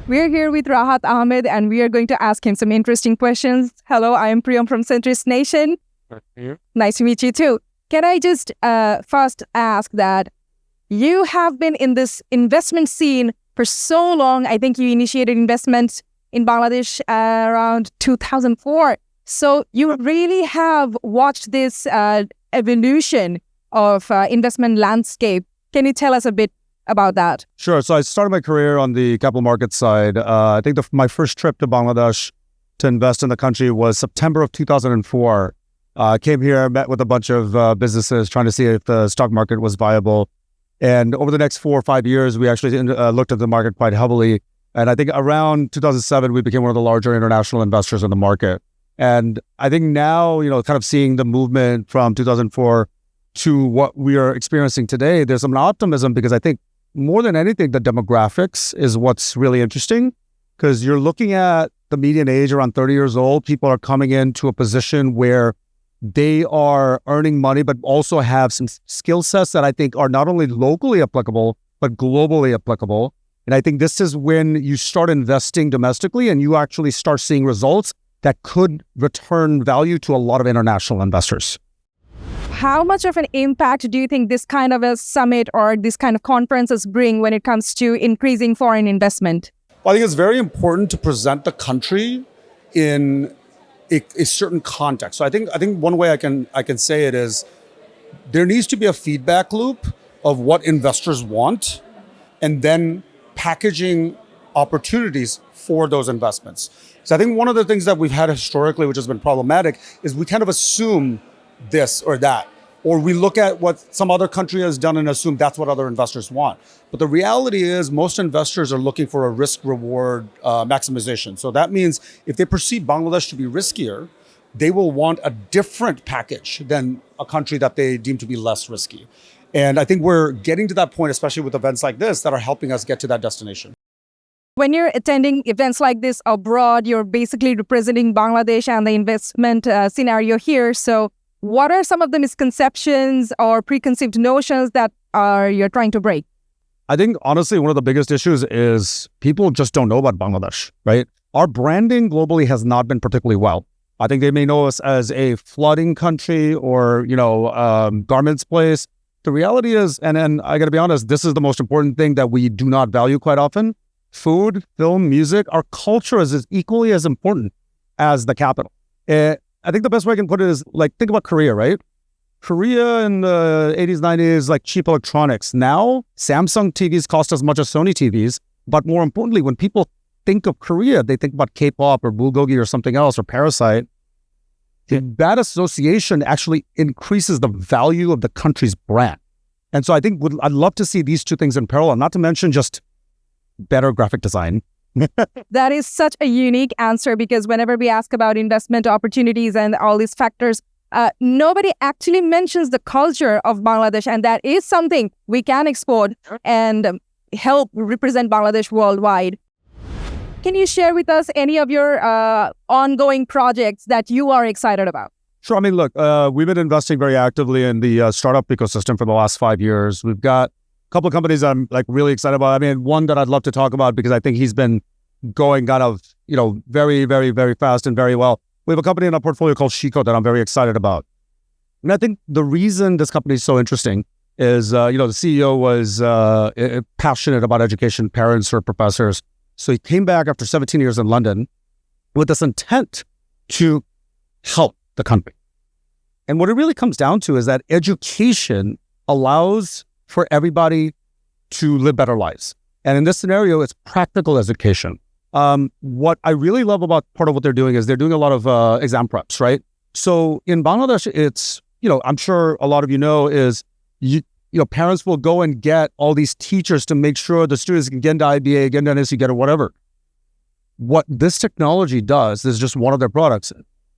We're here with Rahat Ahmed and we are going to ask him some interesting questions. Hello, I am Priyam from Centrist Nation. Nice to meet you too. Can I just first ask that you have been in this investment scene for so long. I think you initiated investments in Bangladesh around 2004. So you really have watched this evolution of investment landscape. Can you tell us a bit about that? Sure. So I started my career on the capital markets side. I think my first trip to Bangladesh to invest in the country was September of 2004. I came here, met with a bunch of businesses trying to see if the stock market was viable. And over the next 4 or 5 years, we actually looked at the market quite heavily. And I think around 2007, we became one of the larger international investors in the market. And I think now, kind of seeing the movement from 2004 to what we are experiencing today, there's some optimism because I think more than anything, the demographics is what's really interesting because you're looking at the median age around 30 years old. People are coming into a position where they are earning money, but also have some skill sets that I think are not only locally applicable, but globally applicable. And I think this is when you start investing domestically and you actually start seeing results that could return value to a lot of international investors. How much of an impact do you think this kind of a summit or this kind of conferences bring when it comes to increasing foreign investment? Well, I think it's very important to present the country in a certain context. So I think one way I can say it is there needs to be a feedback loop of what investors want and then packaging opportunities for those investments. So I think one of the things that we've had historically, which has been problematic, is we kind of assume this or that, or we look at what some other country has done and assume that's what other investors want. But the reality is most investors are looking for a risk-reward maximization. So that means if they perceive Bangladesh to be riskier, they will want a different package than a country that they deem to be less risky. And I think we're getting to that point, especially with events like this, that are helping us get to that destination. When you're attending events like this abroad, you're basically representing Bangladesh and the investment scenario here. So what are some of the misconceptions or preconceived notions that you're trying to break? I think, honestly, one of the biggest issues is people just don't know about Bangladesh, right? Our branding globally has not been particularly well. I think they may know us as a flooding country or, garments place. The reality is, and I got to be honest, this is the most important thing that we do not value quite often. Food, film, music, our culture is equally as important as the capital. I think the best way I can put it is think about Korea, right? Korea in the 80s, 90s, cheap electronics. Now, Samsung TVs cost as much as Sony TVs. But more importantly, when people think of Korea, they think about K-pop or bulgogi or something else or Parasite. That association actually increases the value of the country's brand. And so I think I'd love to see these two things in parallel, not to mention just better graphic design. That is such a unique answer because whenever we ask about investment opportunities and all these factors, nobody actually mentions the culture of Bangladesh, and that is something we can export and help represent Bangladesh worldwide. Can you share with us any of your ongoing projects that you are excited about? Sure. I mean, look, we've been investing very actively in the startup ecosystem for the last 5 years. We've got a couple of companies that I'm really excited about. I mean, one that I'd love to talk about because I think he's been going kind of, very, very, very fast and very well. We have a company in our portfolio called Chico that I'm very excited about. And I think the reason this company is so interesting is, the CEO was passionate about education, parents or professors. So he came back after 17 years in London with this intent to help the country. And what it really comes down to is that education allows for everybody to live better lives. And in this scenario, it's practical education. What I really love about part of what they're doing is they're doing a lot of exam preps, right? So in Bangladesh, it's, I'm sure a lot of is parents will go and get all these teachers to make sure the students can get into IBA, get into NSC, get or whatever. What this technology does, this is just one of their products.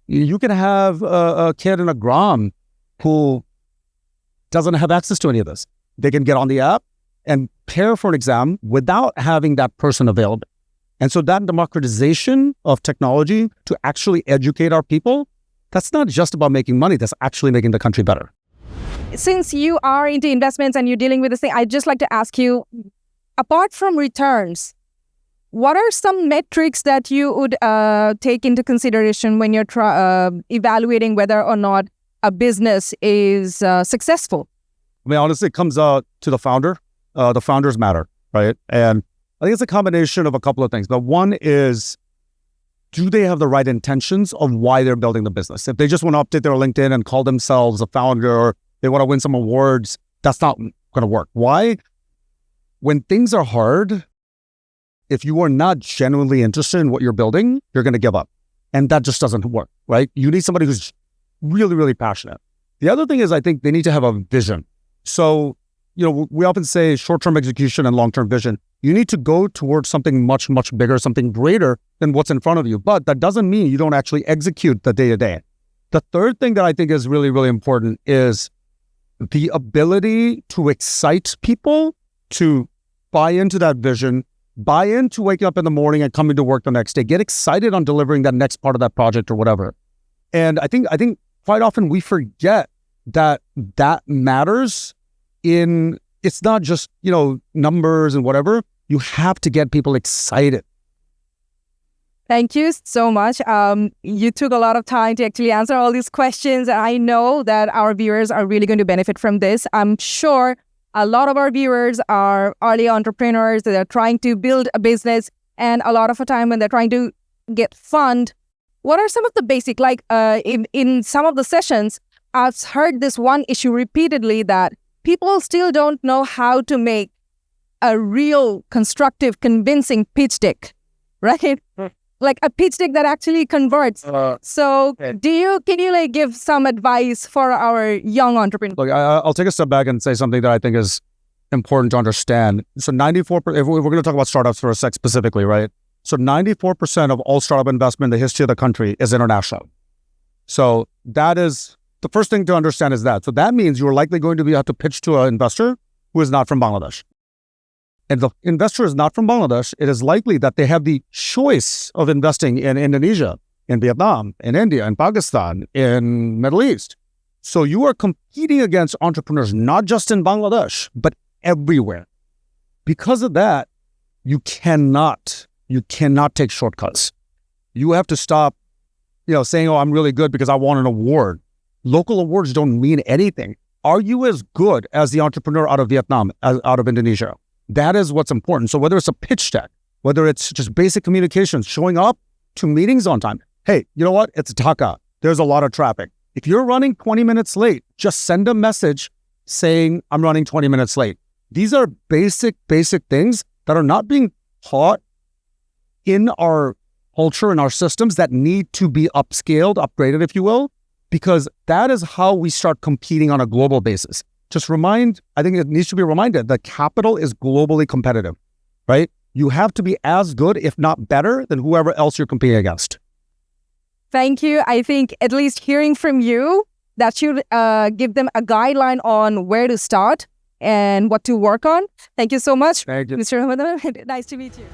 You can have a kid in a Gram who doesn't have access to any of this. They can get on the app and prepare for an exam without having that person available. And so that democratization of technology to actually educate our people, that's not just about making money, that's actually making the country better. Since you are into investments and you're dealing with this thing, I'd just like to ask you, apart from returns, what are some metrics that you would take into consideration when you're evaluating whether or not a business is successful? I mean, honestly, it comes out to the founder. The founders matter, right? And I think it's a combination of a couple of things. But one is, do they have the right intentions of why they're building the business? If they just want to update their LinkedIn and call themselves a founder, or they want to win some awards, that's not going to work. Why? When things are hard, if you are not genuinely interested in what you're building, you're going to give up. And that just doesn't work, right? You need somebody who's really, really passionate. The other thing is, I think they need to have a vision. So, we often say short-term execution and long-term vision. You need to go towards something much, much bigger, something greater than what's in front of you. But that doesn't mean you don't actually execute the day-to-day. The third thing that I think is really, really important is the ability to excite people to buy into that vision, buy into waking up in the morning and coming to work the next day, get excited on delivering that next part of that project or whatever. And I think quite often we forget that matters it's not just, numbers and whatever. You have to get people excited. Thank you so much. You took a lot of time to actually answer all these questions. And I know that our viewers are really going to benefit from this. I'm sure a lot of our viewers are early entrepreneurs that are trying to build a business. And a lot of the time when they're trying to get fund, what are some of the basic, like in some of the sessions, I've heard this one issue repeatedly, that people still don't know how to make a real constructive, convincing pitch deck, right? Like a pitch deck that actually converts. So can you give some advice for our young entrepreneurs? Look, I'll take a step back and say something that I think is important to understand. So 94%, if we're going to talk about startups for a sec specifically, right? So 94% of all startup investment in the history of the country is international. So that is, the first thing to understand is that. So that means you're likely going to have to pitch to an investor who is not from Bangladesh. And the investor is not from Bangladesh, it is likely that they have the choice of investing in Indonesia, in Vietnam, in India, in Pakistan, in Middle East. So you are competing against entrepreneurs, not just in Bangladesh, but everywhere. Because of that, you cannot take shortcuts. You have to stop, saying, I'm really good because I won an award. Local awards don't mean anything. Are you as good as the entrepreneur out of Vietnam, out of Indonesia? That is what's important. So whether it's a pitch deck, whether it's just basic communications, showing up to meetings on time. Hey, you know what? It's Dhaka. There's a lot of traffic. If you're running 20 minutes late, just send a message saying, I'm running 20 minutes late. These are basic things that are not being taught in our culture and our systems that need to be upscaled, upgraded, if you will, because that is how we start competing on a global basis. I think it needs to be reminded that capital is globally competitive, right? You have to be as good, if not better, than whoever else you're competing against. Thank you. I think at least hearing from you, that should give them a guideline on where to start and what to work on. Thank you so much, Thank you. Mr. Ahmed. Nice to meet you.